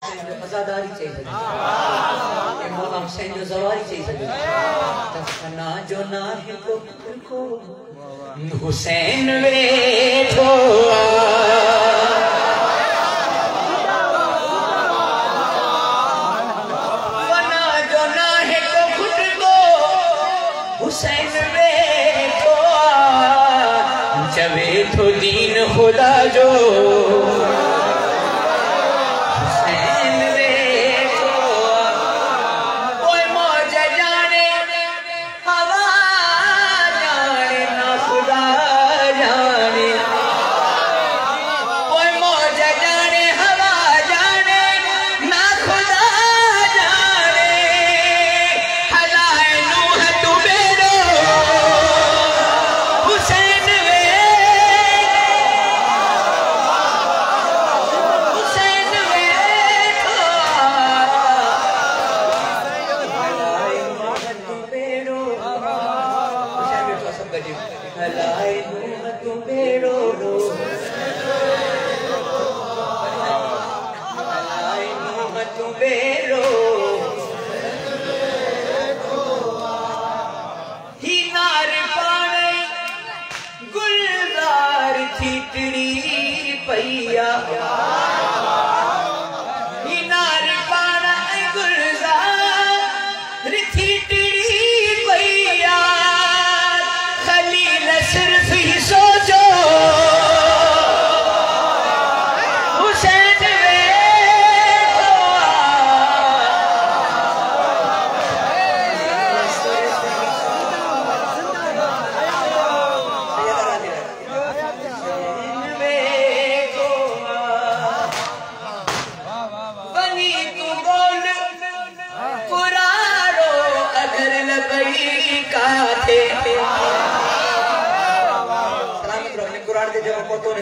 आजादारी चाहिए मौला हुसैन जो सवारी चाहिए तफना जो ना है को हुसैन वेठो वना जो ना है को खुद को हुसैन वेठो चवे तो दीन खुदा जो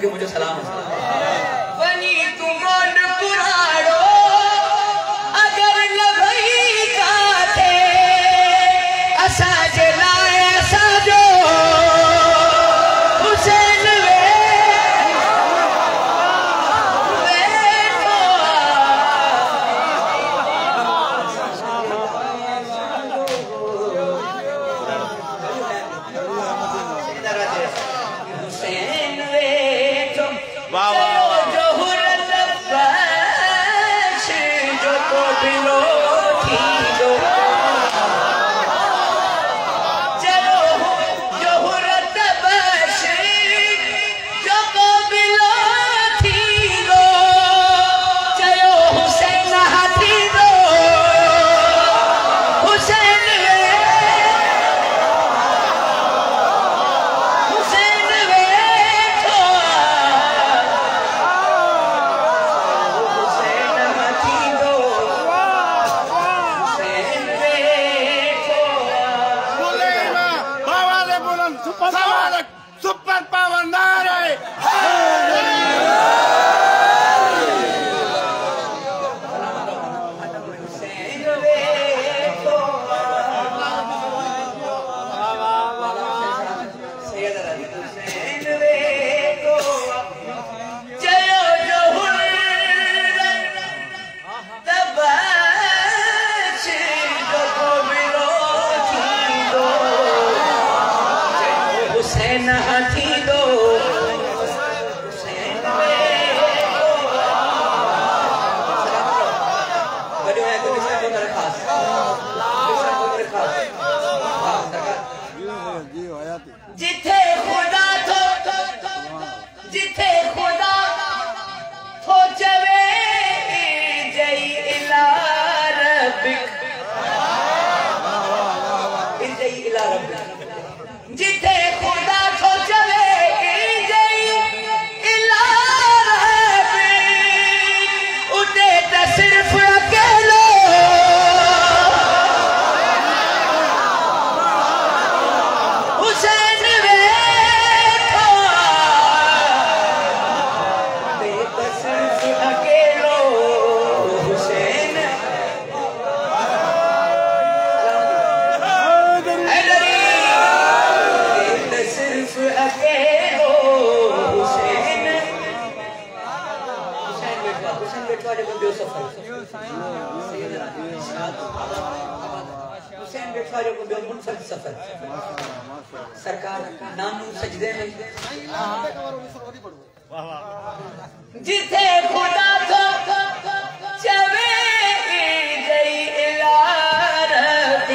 मुझे सलाम बनी तू गोल कुराड़ो अगर लभई काथे असा जलाए असा जो हुसैन हुसैन बैठा जो को मुनफरद सफर सरकार नानू सजदे में जिथे खुदा तो चवे गई इलारत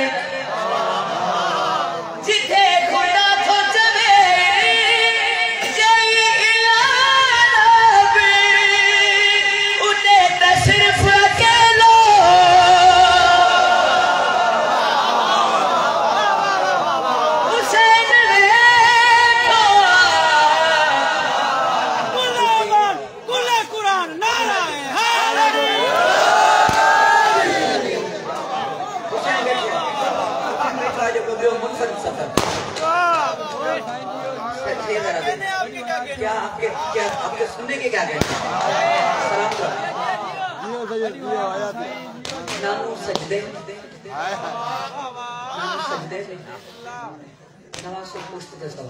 जिथे खुदा तो चवे गई इलारत उते तशरीफ अकेलो हुसैन क्या आपके सुनने के क्या कहते हैं? नानू सजदे नवाज़ पुश्त जैसा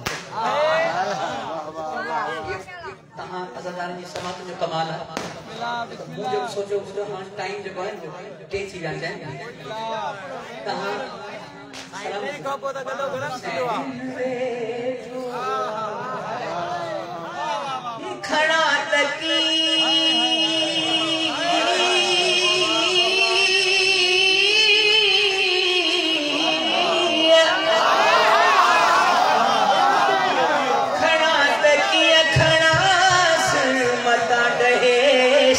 तहां अज़ादारनि जी समात जो कमाल है मुझे सोचो हां टाइम जो है टे थी वया आहिनि तहां सलाम खां पोइ त गॾो गरम थी वियो आहे खड़ा तकी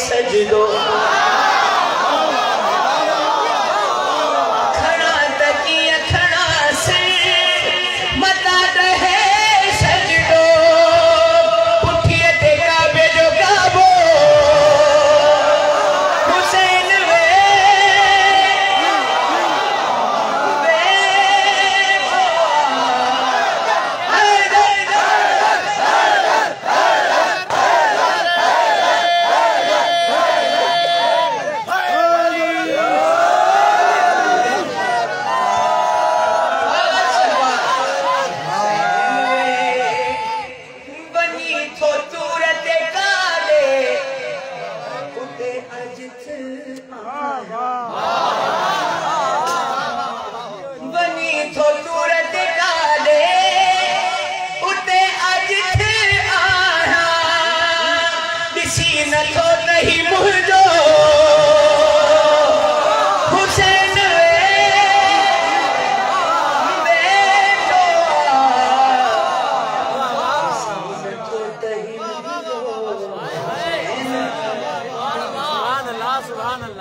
सजदो खड़ा तकिया खड़ा से मता रहे सजदो पुठिए ते काबे जो काबो हुसैन नहीं मुझो हुसैन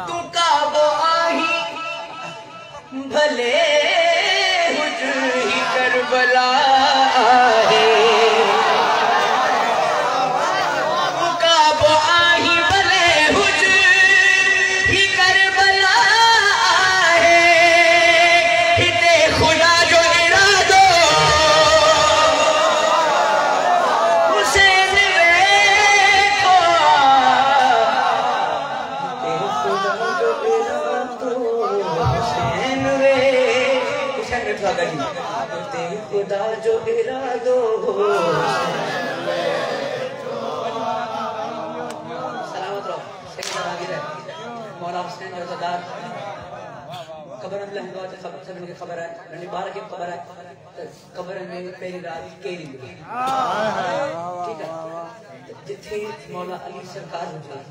तू काबो आही भले हुजरी करबला है खुदा जो इरादो सलामत रहो मौला हुसैन रज़ादार कब्र में लहंगा तो सब मुझे खबर है नंढी बार की खबर है कब्र में पहली रात केरी ठीक है जिथे मौला अली सरकार हो जाए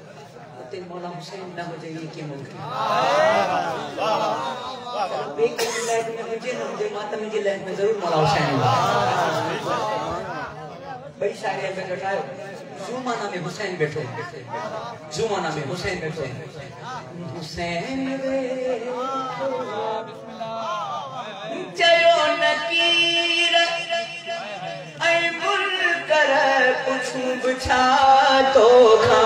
उते मौला हुसैन न हो जाए ये मुमकिन बेके लाइफ में मुझे न मुझे माता मुझे लाइफ में जरूर मौला हुसैन बड़ी शायरी में बैठायो जुमाना में हुसैन बैठो जुमाना में हुसैन बैठो हुसैन रे चलो नकीर ऐ मुनकर पूछूं बुछा तो खा